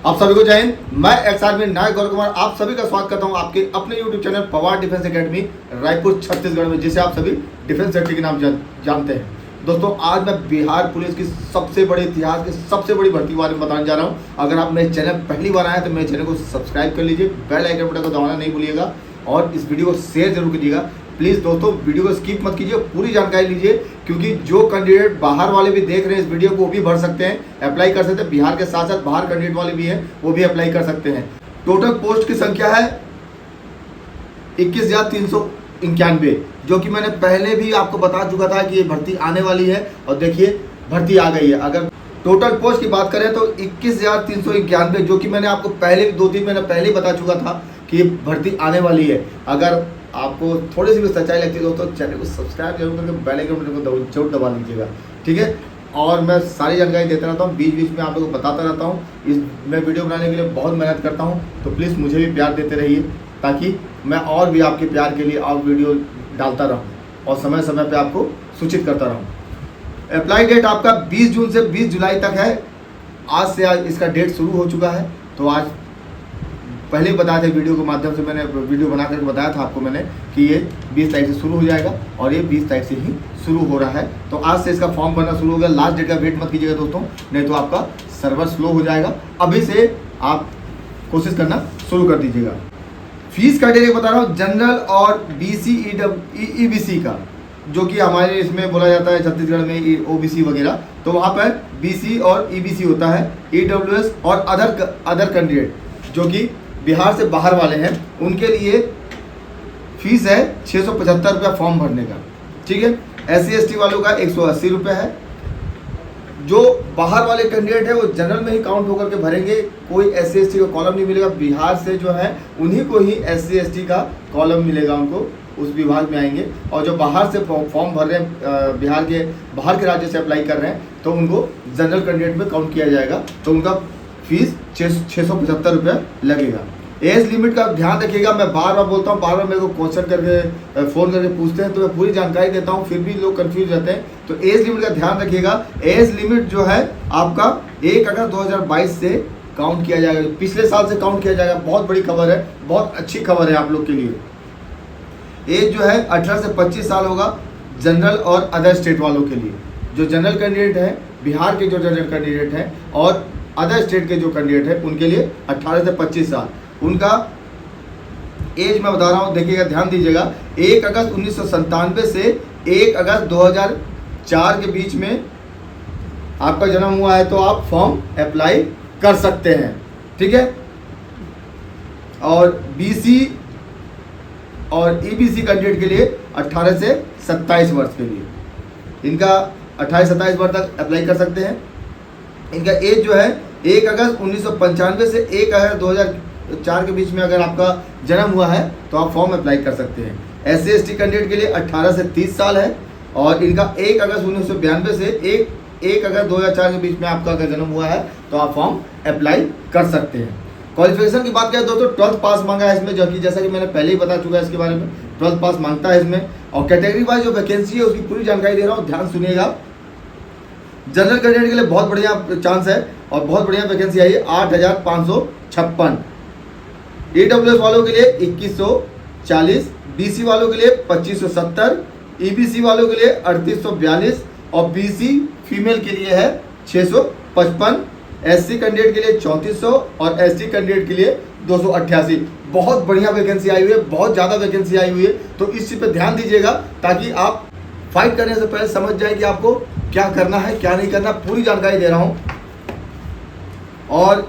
आप सभी को जय हिंद। मैं एक्स आर्मी नायक गौरव कुमार आप सभी का स्वागत करता हूं आपके अपने YouTube channel Pawar defence academy Raipur Chhattisgarh में, जिसे आप सभी डिफेंस सेक्रेटरी के नाम जानते हैं। दोस्तों, आज मैं बिहार पुलिस की सबसे बड़े इतिहास की सबसे बड़ी भर्ती के बारे में बताने जा रहा हूं। अगर आप मेरे चैनल पहली बार आए तो मेरे चैनल को सब्सक्राइब कर लीजिए, बेल आइकन बटन को दबाना नहीं भूलिएगा और इस वीडियो को शेयर जरूर कीजिएगा। प्लीज़ दोस्तों, वीडियो को स्किप मत कीजिए, पूरी जानकारी लीजिए, क्योंकि जो कैंडिडेट बाहर वाले भी देख रहे हैं इस वीडियो को, वो भी भर सकते हैं, अप्लाई कर सकते हैं। बिहार के साथ साथ बाहर कैंडिडेट वाले भी हैं, वो भी अप्लाई कर सकते हैं। टोटल पोस्ट की संख्या है 21,391, जो कि मैंने पहले भी आपको बता चुका था कि ये भर्ती आने वाली है और देखिए भर्ती आ गई है। अगर टोटल पोस्ट की बात करें तो 21,391, जो कि मैंने आपको पहले भी 2-3 महीने पहले ही बता चुका था कि ये भर्ती आने वाली है। अगर आपको थोड़ी सी भी सच्चाई लगती है दोस्तों, चैनल को सब्सक्राइब जरूर करके बेल आइकन बटन को जरूर दबा लीजिएगा, ठीक है। और मैं सारी जानकारी देता रहता हूँ, बीच बीच में आप लोगों को बताता रहता हूँ। मैं वीडियो बनाने के लिए बहुत मेहनत करता हूँ, तो प्लीज़ मुझे भी प्यार देते रहिए, ताकि मैं और भी आपके प्यार के लिए और वीडियो डालता रहूँ और समय समय पर आपको सूचित करता रहूँ। अप्लाई डेट आपका 20 जून से 20 जुलाई तक है। आज से इसका डेट शुरू हो चुका है। तो आज पहले ही बताया था, वीडियो के माध्यम से मैंने वीडियो बना करके बताया था आपको मैंने कि ये 20 तारीख से शुरू हो जाएगा और ये 20 तारीख से ही शुरू हो रहा है। तो आज से इसका फॉर्म भरना शुरू हो गया। लास्ट डेट का वेट मत कीजिएगा दोस्तों, नहीं तो आपका सर्वर स्लो हो जाएगा। अभी से आप कोशिश करना शुरू कर दीजिएगा। फीस क्राइटेरिया बता रहा हूँ, जनरल और BC EBC का, जो कि हमारे इसमें बोला जाता है छत्तीसगढ़ में OBC वगैरह, तो वहाँ पर BC और EBC होता है। EWS और अदर कैंडिडेट जो कि बिहार से बाहर वाले हैं, उनके लिए फीस है 675 रुपया फॉर्म भरने का, ठीक है। SC ST वालों का 180 रुपये है। जो बाहर वाले कैंडिडेट है वो जनरल में ही काउंट होकर के भरेंगे, कोई SC ST का कॉलम नहीं मिलेगा। बिहार से जो है उन्हीं को ही SC ST का कॉलम मिलेगा, उनको उस विभाग में आएंगे। और जो बाहर से फॉर्म भर रहे हैं, बिहार के बाहर के राज्य से अप्लाई कर रहे हैं, तो उनको जनरल कैंडिडेट में काउंट किया जाएगा। तो उनका फीस 675 रुपये लगेगा। एज लिमिट का ध्यान रखिएगा। मैं बार बार बोलता हूँ, बार बार मेरे को क्वेश्चन करके फ़ोन करके पूछते हैं, तो मैं पूरी जानकारी देता हूँ, फिर भी लोग कंफ्यूज रहते हैं। तो एज लिमिट का ध्यान रखिएगा। एज लिमिट जो है आपका 1 अगस्त 2022 से काउंट किया जाएगा, पिछले साल से काउंट किया जाएगा। बहुत बड़ी खबर है, बहुत अच्छी खबर है आप लोग के लिए। एज जो है 18 से 25 साल होगा जनरल और अदर स्टेट वालों के लिए। जो जनरल कैंडिडेट हैं, बिहार के जो जनरल कैंडिडेट हैं और अदर स्टेट के जो कैंडिडेट हैं, उनके लिए 18 से 25 साल उनका एज मैं बता रहा हूँ, देखिएगा, ध्यान दीजिएगा। 1 अगस्त 1997 से 1 अगस्त 2004 के बीच में आपका जन्म हुआ है तो आप फॉर्म अप्लाई कर सकते हैं, ठीक है। और BC और EBC कैंडिडेट के लिए 18 से 27 वर्ष के लिए, इनका 28-27 वर्ष तक अप्लाई कर सकते हैं। इनका एज जो है 1 अगस्त 1995 से 1 अगस्त 2004 के बीच में अगर आपका जन्म हुआ है तो आप फॉर्म अप्लाई कर सकते हैं। SC ST कैंडिडेट के लिए 18 से 30 साल है और इनका 1 अगस्त 1992 से 1 अगस्त 2004 के बीच में आपका अगर जन्म हुआ है तो आप फॉर्म अप्लाई कर सकते हैं। क्वालिफिकेशन की बात करें दोस्तों, 12th पास मांगा है इसमें, जो कि जैसा कि मैंने पहले ही बता चुका है इसके बारे में, 12th पास मांगता है इसमें। और कैटेगरी वाइज जो वैकेंसी है उसकी पूरी जानकारी दे रहा हूँ, ध्यान सुनिएगा। जनरल कैंडिडेट के लिए बहुत बढ़िया चांस है और बहुत बढ़िया वैकेंसी आई है, 8,556। EWS वालों के लिए 2140, BC वालों के लिए 2570, EBC वालों के लिए 3842 और BC फीमेल के लिए है 655, SC कैंडिडेट के लिए 3400 और ST कैंडिडेट के लिए 288। बहुत बढ़िया वैकेंसी आई हुई है, बहुत ज़्यादा वैकेंसी आई हुई है। तो इस चीज़ पे ध्यान दीजिएगा, ताकि आप फाइट करने से पहले समझ जाए कि आपको क्या करना है क्या नहीं करना। पूरी जानकारी दे रहा हूँ। और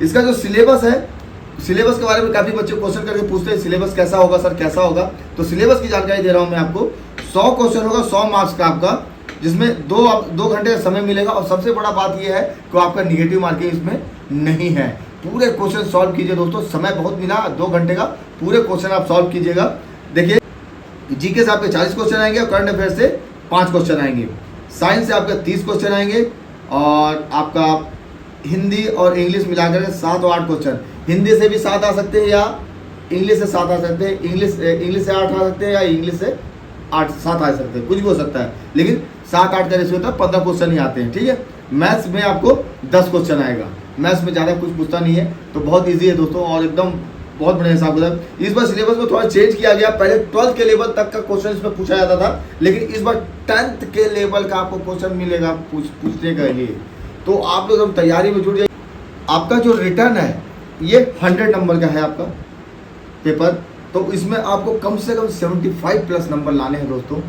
इसका जो सिलेबस है, सिलेबस के बारे में काफ़ी बच्चे क्वेश्चन करके पूछते हैं, सिलेबस कैसा होगा सर, कैसा होगा। तो सिलेबस की जानकारी दे रहा हूँ मैं आपको। 100 क्वेश्चन होगा, 100 मार्क्स का आपका, जिसमें 2 घंटे का समय मिलेगा। और सबसे बड़ा बात यह है कि आपका निगेटिव मार्किंग इसमें नहीं है। पूरे क्वेश्चन सॉल्व कीजिए दोस्तों, समय बहुत मिला, 2 घंटे का पूरे क्वेश्चन आप सॉल्व कीजिएगा। देखिए, GK से आपके 40 क्वेश्चन आएंगे और करंट अफेयर से 5 क्वेश्चन आएंगे। साइंस से आपके 30 क्वेश्चन आएंगे और आपका हिंदी और इंग्लिश मिलाकर 7 और 8 क्वेश्चन। हिंदी से भी 7 आ सकते हैं या इंग्लिश से 7 आ सकते हैं, इंग्लिश से 8 आ सकते हैं या इंग्लिश से 7 आ सकते हैं, कुछ भी हो सकता है। लेकिन 7-8 का रेशियो होता है, 15 क्वेश्चन ही आते हैं, ठीक है। मैथ्स में आपको 10 क्वेश्चन आएगा मैथ्स में ज़्यादा कुछ पूछता नहीं है, तो बहुत ईजी है दोस्तों और एकदम बहुत बढ़िया हिसाब किताब। इस बार सिलेबस में थोड़ा चेंज किया गया, पहले 12th के लेवल तक का क्वेश्चन इसमें पूछा जाता था, लेकिन इस बार 10th के लेवल का आपको क्वेश्चन मिलेगा पूछने के लिए। तो आप लोग तैयारी में जुट जाइए। आपका जो रिटर्न है ये 100 नंबर का है आपका पेपर, तो इसमें आपको कम से कम 75 प्लस नंबर लाने हैं दोस्तों,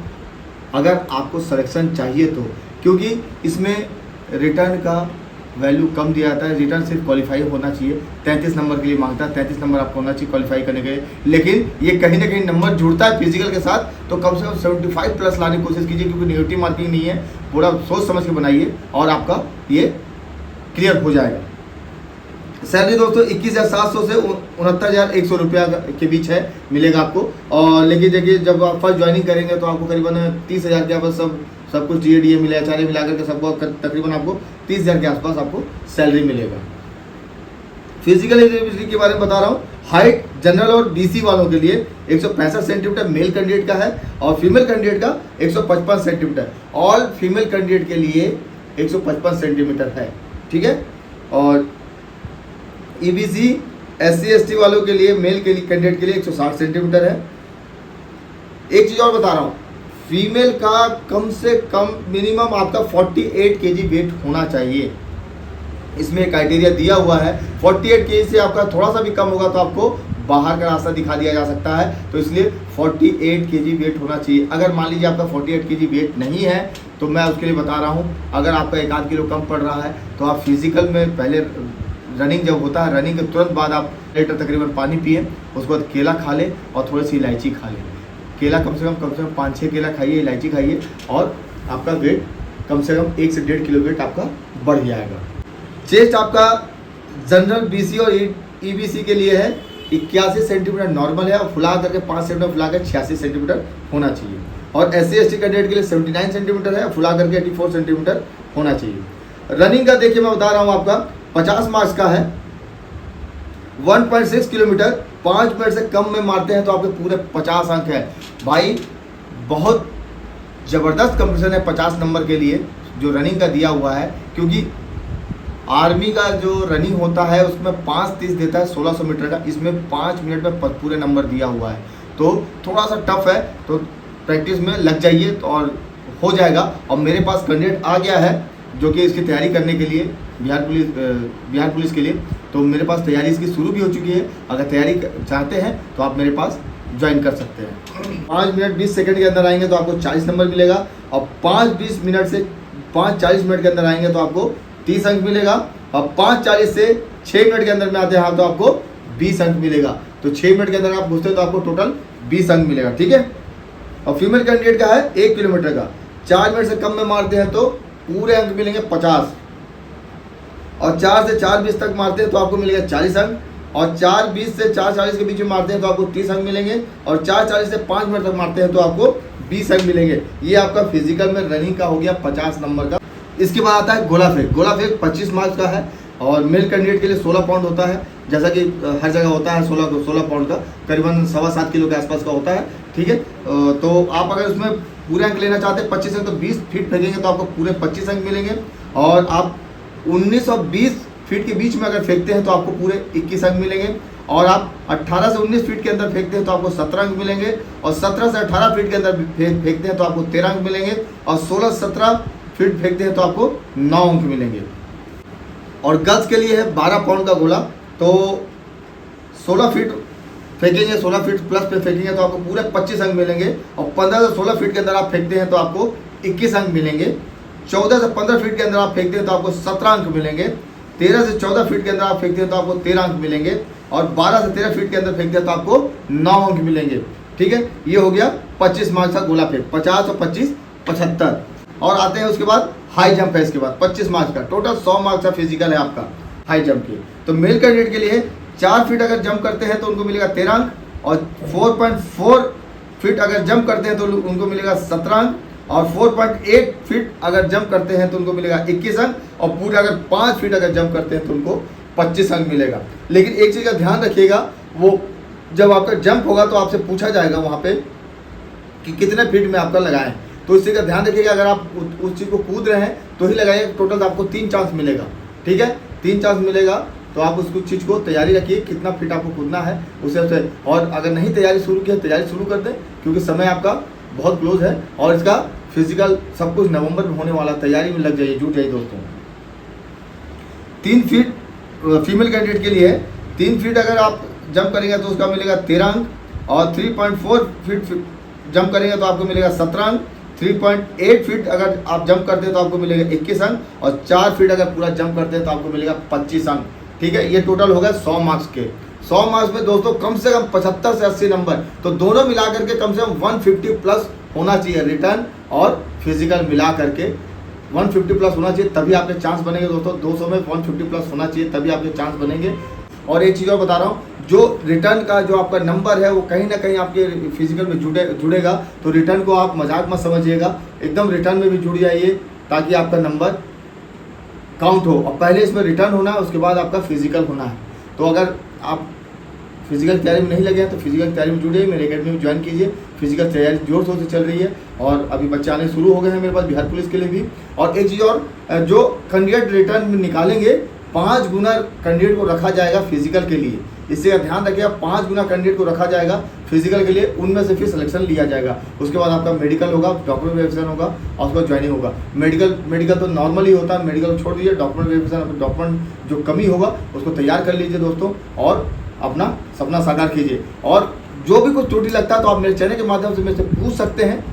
अगर आपको सिलेक्शन चाहिए तो। क्योंकि इसमें रिटर्न का वैल्यू कम दिया जाता है, रिटर्न सिर्फ क्वालिफाई होना चाहिए, 33 नंबर के लिए मांगता है, 33 नंबर आपको होना चाहिए क्वालिफाई करने के लिए। लेकिन ये कहीं ना कहीं नंबर जुड़ता है फिजिकल के साथ, तो कम से कम 75 प्लस लाने की कोशिश कीजिए, क्योंकि नेगेटिव मार्किंग नहीं है, पूरा सोच समझ के बनाइए और आपका ये क्लियर हो जाएगा। सैलरी दोस्तों 21,700 से 69,100 रुपया के बीच है, मिलेगा आपको। और लेकिन देखिए जब आप फर्स्ट ज्वाइनिंग करेंगे तो आपको करीबन 30,000 के आसपास सब कुछ DA मिला, HRA मिला करके सबको तकरीबन आपको 30,000 के आसपास आपको सैलरी मिलेगा। फिजिकल एलिजिबिलिटी के बारे में बता रहा हूँ। हाइट जनरल और DC वालों के लिए 165 सेंटीमीटर मेल कैंडिडेट का है और फीमेल कैंडिडेट का 155 सेंटीमीटर। ऑल फीमेल कैंडिडेट के लिए 155 सेंटीमीटर है, ठीक है। और EBC SC ST वालों के लिए मेल के लिए कैंडिडेट के लिए 160 सेंटीमीटर है। एक चीज़ और बता रहा हूँ, फीमेल का कम से कम मिनिमम आपका 48 kg वेट होना चाहिए, इसमें एक क्राइटेरिया दिया हुआ है। 48 kg से आपका थोड़ा सा भी कम होगा तो आपको बाहर का रास्ता दिखा दिया जा सकता है, तो इसलिए 48 kg वेट होना चाहिए। अगर मान लीजिए आपका 48 kg वेट नहीं है तो मैं उसके लिए बता रहा हूँ, अगर आपका 1-8 किलो कम पड़ रहा है तो आप फिजिकल में पहले रनिंग जब होता है, रनिंग के तुरंत बाद आप लीटर तकरीबन पानी पिए, उसके बाद केला खा लें और थोड़ी सी इलायची खा लें। केला कम से कम 5-6 केला खाइए, इलायची खाइए और आपका वेट कम से कम 1 से 1.5 किलो वेट आपका बढ़ जाएगा। चेस्ट आपका जनरल BC और EBC के लिए है 81 सेंटीमीटर नॉर्मल है और फुला करके 5 सेंटीमीटर फुला कर 86 सेंटीमीटर होना चाहिए। और SC ST कैंडिडेट के लिए 79 सेंटीमीटर है, फुला करके 84 सेंटीमीटर होना चाहिए। रनिंग का देखिए मैं बता रहा हूँ, आपका 50 मार्क्स का है, 1.6 किलोमीटर 5 मिनट से कम में मारते हैं तो आपके पूरे 50 अंक है। भाई बहुत ज़बरदस्त कंपटीशन है 50 नंबर के लिए जो रनिंग का दिया हुआ है, क्योंकि आर्मी का जो रनिंग होता है उसमें 5:30 देता है 1600 मीटर का, इसमें 5 मिनट में पूरे नंबर दिया हुआ है, तो थोड़ा सा टफ है, तो प्रैक्टिस में लग जाइए तो और हो जाएगा। और मेरे पास कैंडिडेट आ गया है जो कि इसकी तैयारी करने के लिए बिहार पुलिस के लिए, तो मेरे पास तैयारी इसकी शुरू भी हो चुकी है। अगर तैयारी चाहते हैं तो आप मेरे पास ज्वाइन कर सकते हैं। 5 मिनट 20 सेकंड के अंदर आएंगे तो आपको 40 नंबर मिलेगा और 5:20 मिनट से 5:40 मिनट के अंदर आएंगे तो आपको 30 अंक मिलेगा और 5:40 से 6 मिनट के अंदर में आते हैं तो आपको 20 अंक मिलेगा। तो 6 मिनट के अंदर आप घुसते हैं तो आपको टोटल 20 अंक मिलेगा, ठीक है। और फीमेल कैंडिडेट का है 1 किलोमीटर का, 4 मिनट से कम में मारते हैं तो पूरे अंक मिलेंगे 50 और 4 से 4:20 तक मारते हैं तो आपको मिलेगा 40 अंक और 4:20 से 4:40 के बीच में मारते हैं तो आपको 30 अंक मिलेंगे और 4:40 से 5 मिनट तक मारते हैं तो आपको 20 अंक मिलेंगे। ये आपका फिजिकल में रनिंग का हो गया 50 नंबर का। इसके बाद आता है गोला फेंक। गोला फेंक 25 मार्क्स का है और मेल कैंडिडेट के लिए 16 पाउंड होता है, जैसा कि हर जगह होता है 16 पाउंड का, करीबन 7.25 किलो के आसपास का होता है, ठीक है। तो आप अगर उसमें पूरे अंक लेना चाहते हैं 25 अंक तो 20 फीट फेंकेंगे तो आपको पूरे 25 अंक मिलेंगे और आप 19 और 20 फीट के बीच में अगर फेंकते हैं तो आपको पूरे 21 अंक मिलेंगे और आप 18 से 19 फीट के अंदर फेंकते हैं तो आपको 17 अंक मिलेंगे और 17 से 18 फीट के अंदर फेंकते हैं तो आपको 13 अंक मिलेंगे और 16 से 17 फीट फेंकते हैं तो आपको 9 अंक मिलेंगे। और गर्ल्स के लिए है 12 पाउंड का गोला, तो 16 फीट फेंकेंगे, 16 फीट प्लस पे फेंकेंगे तो आपको पूरे 25 अंक मिलेंगे और 15 से 16 फीट के अंदर आप फेंकते हैं तो आपको 21 अंक मिलेंगे। 14 से 15 फीट के अंदर आप फेंकते हैं तो आपको 17 अंक मिलेंगे। 13 से 14 फीट के अंदर आप फेंकते हैं तो आपको 13 अंक मिलेंगे और 12 से 13 फीट के अंदर फेंकते हैं तो आपको 9 अंक मिलेंगे, ठीक है। ये हो गया 25 मार्क्स का गोला फेंक, 50 और 25 75। और आते हैं उसके बाद हाई जंप है, इसके बाद 25 मार्क्स का, टोटल 100 मार्क्स का फिजिकल है आपका हाई जंप की। तो मेल कैंडिडेट के लिए 4 फीट अगर जंप करते हैं तो उनको मिलेगा 13 अंक और 4.4 फीट अगर जंप करते हैं तो उनको मिलेगा 17 अंक और 4.8 फीट अगर जंप करते हैं तो उनको मिलेगा 21 अंक और पूरे अगर 5 फीट अगर जंप करते हैं तो उनको 25 अंक मिलेगा। लेकिन एक चीज़ का ध्यान रखिएगा, वो जब आपका जंप होगा तो आपसे पूछा जाएगा वहाँ पे कि कितने फीट में आपका लगाएं, तो इस चीज़ का ध्यान रखिएगा। अगर आप उस चीज़ को कूद रहे हैं तो ही लगाइए, टोटल आपको 3 चांस मिलेगा, ठीक है। 3 चांस मिलेगा, तो आप उसको चीज़ को तैयारी रखिए, कितना फीट आपको कूदना है उसे से। और अगर नहीं तैयारी शुरू की है, तैयारी शुरू कर दें, क्योंकि समय आपका बहुत क्लोज है। और इसका फिजिकल सब कुछ नवंबर में होने वाला, तैयारी में लग जाइए, जुट जाइए दोस्तों। 3 फीट फीमेल कैंडिडेट के लिए है। 3 फीट अगर आप जंप करेंगे तो उसका मिलेगा 13 अंक, और 3.4 फीट जंप करेंगे तो आपको मिलेगा 17 अंक। 3.8 फीट अगर आप जंप करते हैं तो आपको मिलेगा 21 अंक, और 4 फीट अगर पूरा जंप करते हैं तो आपको मिलेगा 25 अंक। ठीक है, ये टोटल होगा 100 मार्क्स के। 100 मार्क्स में दोस्तों कम से कम 75 से 80 नंबर, तो दोनों मिला करके कम से कम 150 प्लस होना चाहिए। रिटर्न और फिजिकल मिला करके 150 प्लस होना चाहिए, तभी आपके चांस बनेंगे दोस्तों। 200 में 150 प्लस होना चाहिए, तभी आपके चांस बनेंगे। और एक चीज़ और बता रहा हूँ, जो रिटर्न का जो आपका नंबर है वो कहीं ना कहीं आपके फिजिकल में जुड़ेगा, तो रिटर्न को आप मजाक मत समझिएगा, एकदम रिटर्न में भी जुड़ जाइए, ताकि आपका नंबर काउंट हो। और पहले इसमें रिटर्न होना है, उसके बाद आपका फिजिकल होना है। तो अगर आप फिजिकल तैयारी में नहीं लगे हैं तो फिजिकल तैयारी में जुड़िए, मेरे एकेडमी में ज्वाइन कीजिए। फिजिकल तैयारी जोर शोर से चल रही है, और अभी बच्चे आने शुरू हो गए हैं मेरे पास बिहार पुलिस के लिए भी। और एक चीज़ और, जो कैंडिडेट रिटर्न में निकालेंगे, 5 गुना कैंडिडेट को रखा जाएगा फिजिकल के लिए। इससे ध्यान रखिएगा, 5 गुना कैंडिडेट को रखा जाएगा फिजिकल के लिए, उनमें से फिर सिलेक्शन लिया जाएगा। उसके बाद आपका मेडिकल होगा, डॉक्यूमेंट वेरिफिकेशन होगा, और उसके बाद ज्वाइनिंग होगा। मेडिकल तो नॉर्मल ही होता है, मेडिकल छोड़ दीजिए। डॉक्यूमेंट वेरिफिकेशन, डॉक्यूमेंट जो कमी होगा उसको तैयार कर लीजिए दोस्तों, और अपना सपना साकार कीजिए। और जो भी कुछ त्रुटि लगता है तो आप मेरे चैनल के माध्यम से मेरे से पूछ सकते हैं।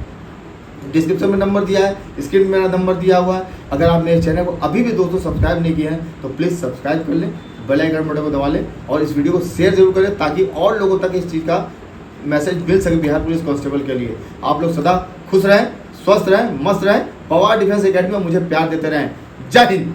डिस्क्रिप्शन में नंबर दिया है, स्क्रीन में मेरा नंबर दिया हुआ है। अगर आप मेरे चैनल को अभी भी दोस्तों सब्सक्राइब नहीं किए हैं तो प्लीज़ सब्सक्राइब कर लें, बेल आइकन बटन को दबा लें, और इस वीडियो को शेयर जरूर करें, ताकि और लोगों तक इस चीज़ का मैसेज मिल सके बिहार पुलिस कांस्टेबल के लिए। आप लोग सदा खुश रहें, स्वस्थ रहें, मस्त रहें, पवार डिफेंस एकेडमी में मुझे प्यार देते रहें। जय हिंद।